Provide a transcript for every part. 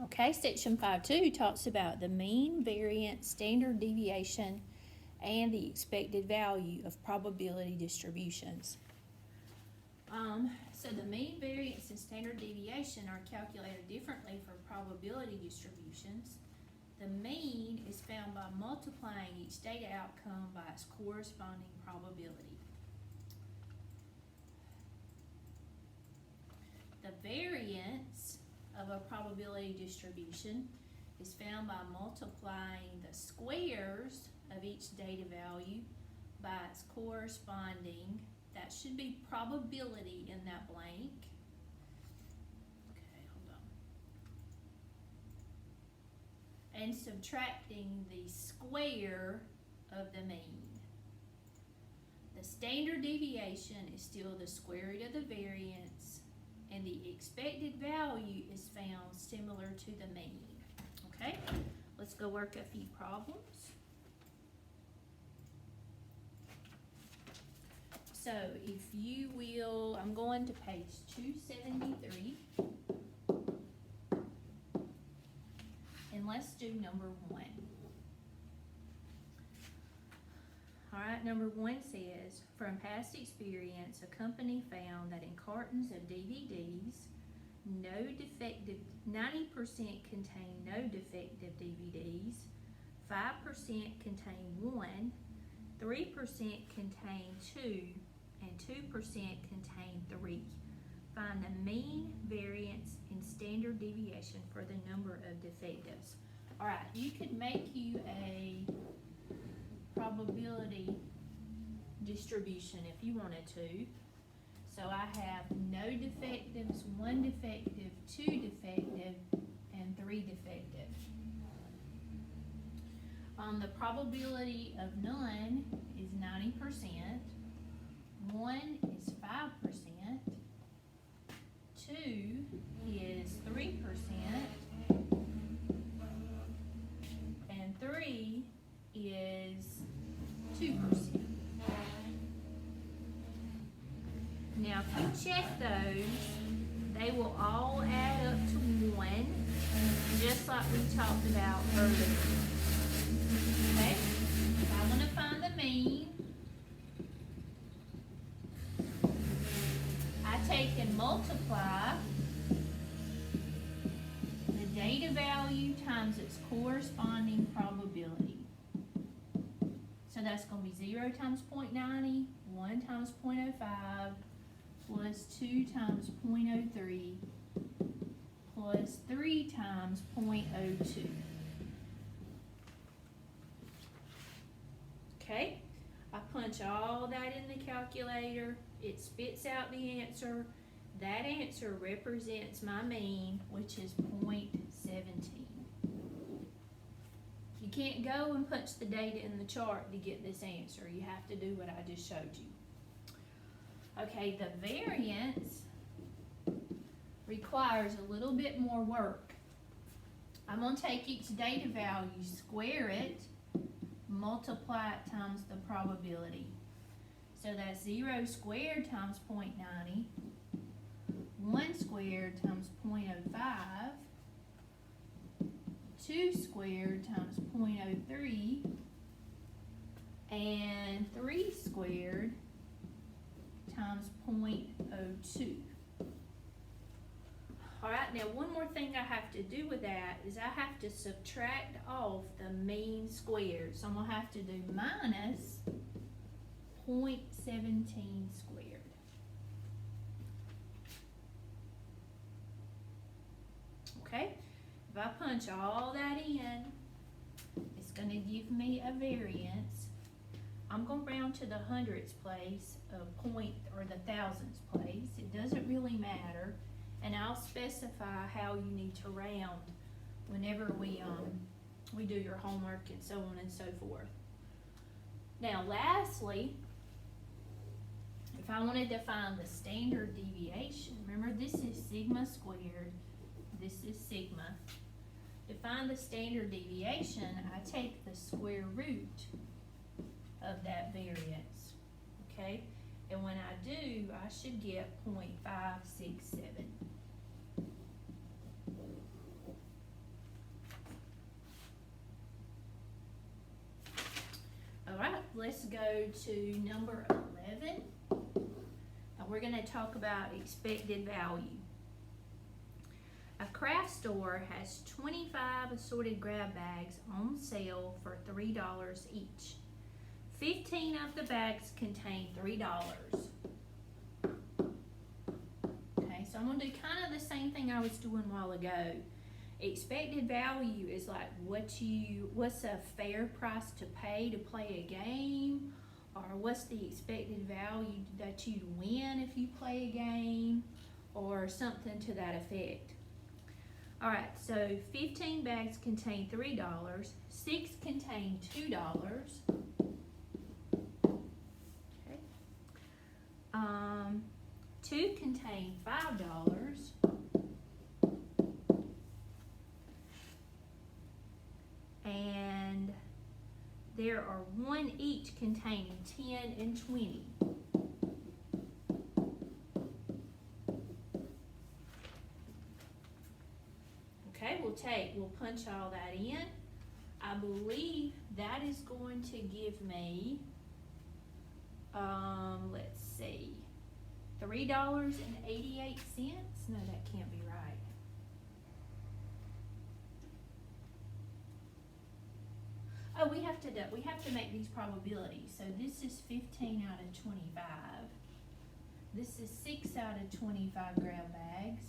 Okay, section 5.2 talks about the mean, variance, standard deviation, and the expected value of probability distributions. So the mean, variance, and standard deviation are calculated differently for probability distributions. The mean is found by multiplying each data outcome by its corresponding probability. The variance of a probability distribution is found by multiplying the squares of each data value by its corresponding, that should be probability in that blank. Okay, hold on. And subtracting the square of the mean. The standard deviation is still the square root of the variance, and the expected value is found similar to the mean. Okay, let's go work a few problems. So if you will, I'm going to page 273, and let's do number 1. Alright, number 1 says, from past experience, a company found that in cartons of DVDs, 90% contain no defective DVDs, 5% contain 1, 3% contain 2, and 2% contain 3. Find the mean, variance, and standard deviation for the number of defectives. Alright, you could make you a probability distribution if you wanted to. So I have no defectives, 1 defective, 2 defective, and 3 defective. The probability of none is 90%, 1 is 5%, 2 is 3%, and 3 is 2%. Now if you check those, they will all add up to 1, just like we talked about earlier. Okay, if I want to find the mean, I take and multiply the data value times its corresponding probability. So that's going to be 0 times 0.90, 1 times 0.05, plus 2 times 0.03, plus 3 times 0.02. Okay, I punch all that in the calculator, it spits out the answer. That answer represents my mean, which is 0.17. You can't go and punch the data in the chart to get this answer. You have to do what I just showed you. Okay, the variance requires a little bit more work. I'm going to take each data value, square it, multiply it times the probability. So that's 0 squared times 0.90, 1 squared times 0.05, 2 squared times 0.03, and 3 squared times 0.02. Alright, now one more thing I have to do with that is I have to subtract off the mean squared. So I'm going to have to do minus 0.17 squared. Okay, if I punch all that in, it's going to give me a variance. I'm going to round to the hundredths place of point, or the thousandths place. It doesn't really matter. And I'll specify how you need to round whenever we do your homework and so on and so forth. Now lastly, if I wanted to find the standard deviation, remember this is sigma squared, this is sigma. To find the standard deviation, I take the square root of that variance, okay? And when I do, I should get 0.567. go to number 11. And we're going to talk about expected value. A craft store has 25 assorted grab bags on sale for $3 each. 15 of the bags contain $3. Okay, so I'm going to do kind of the same thing I was doing a while ago. Expected value is like what's a fair price to pay to play a game, or what's the expected value that you'd win if you play a game, or something to that effect. All right, so 15 bags contain $3, 6 contain $2. Okay. 2 contain $5. And there are 1 each containing 10 and 20. Okay, we'll punch all that in. I believe that is going to give me, let's see, $3.88. No, that can't be right. Oh, we have to make these probabilities. So this is 15 out of 25. This is 6 out of 25 grab bags.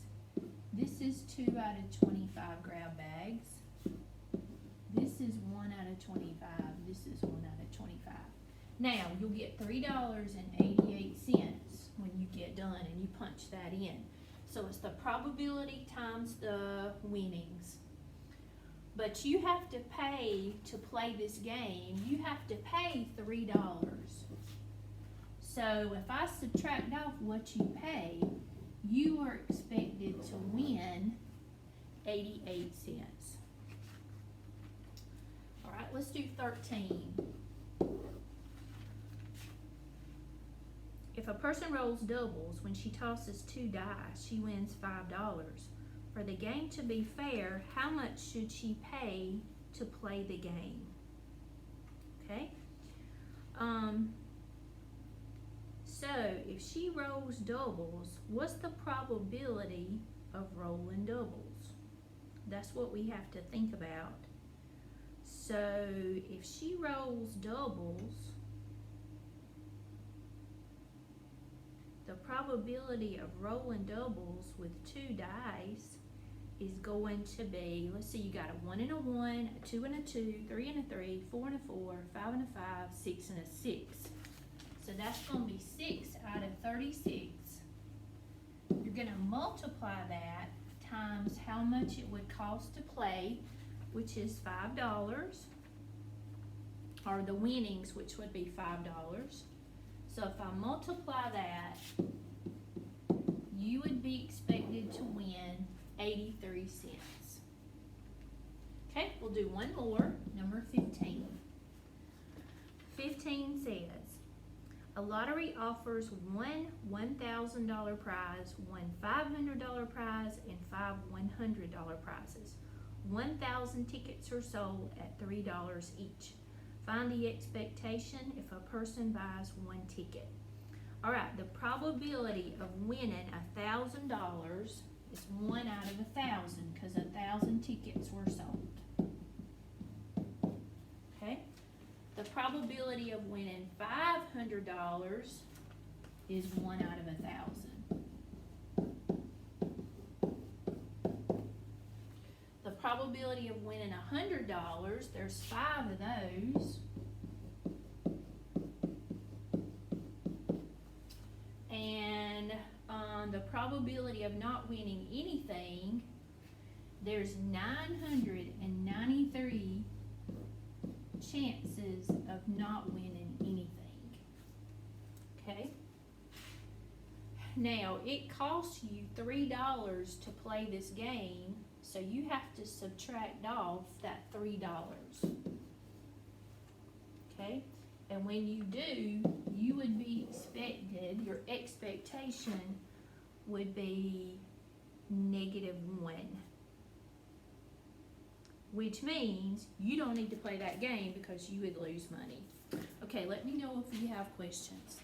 This is 2 out of 25 grab bags. This is 1 out of 25. This is 1 out of 25. Now, you'll get $3.88 when you get done and you punch that in. So it's the probability times the winnings. But you have to pay to play this game. You have to pay $3. So if I subtract off what you pay, you are expected to win 88 cents. All right, let's do 13. If a person rolls doubles, when she tosses 2 dice, she wins $5. For the game to be fair, how much should she pay to play the game? Okay. So if she rolls doubles, what's the probability of rolling doubles? That's what we have to think about. So if she rolls doubles, the probability of rolling doubles with 2 dice is going to be, let's see, you got a 1 and a 1, a 2 and a 2, 3 and a 3, 4 and a 4, 5 and a 5, 6 and a 6. So that's going to be 6 out of 36. You're going to multiply that times how much it would cost to play, which is $5, or the winnings, which would be $5. So if I multiply that, you would be expected to win 83 cents. Okay, we'll do one more, number 15. 15 says, a lottery offers one $1,000 prize, one $500 prize, and 5 $100 prizes. 1,000 tickets are sold at $3 each. Find the expectation if a person buys 1 ticket. All right, the probability of winning $1,000 is 1 out of 1,000 because 1,000 tickets were sold. Okay, the probability of winning $500 is 1 out of 1,000. The probability of winning $100, there's 5 of those. And the probability of not winning anything, there's 993 chances of not winning anything. Okay? Now, it costs you $3 to play this game, so you have to subtract off that $3. Okay? And when you do, you would be expected, your expectation would be -1. Which means you don't need to play that game because you would lose money. Okay. Okay, let me know if you have questions.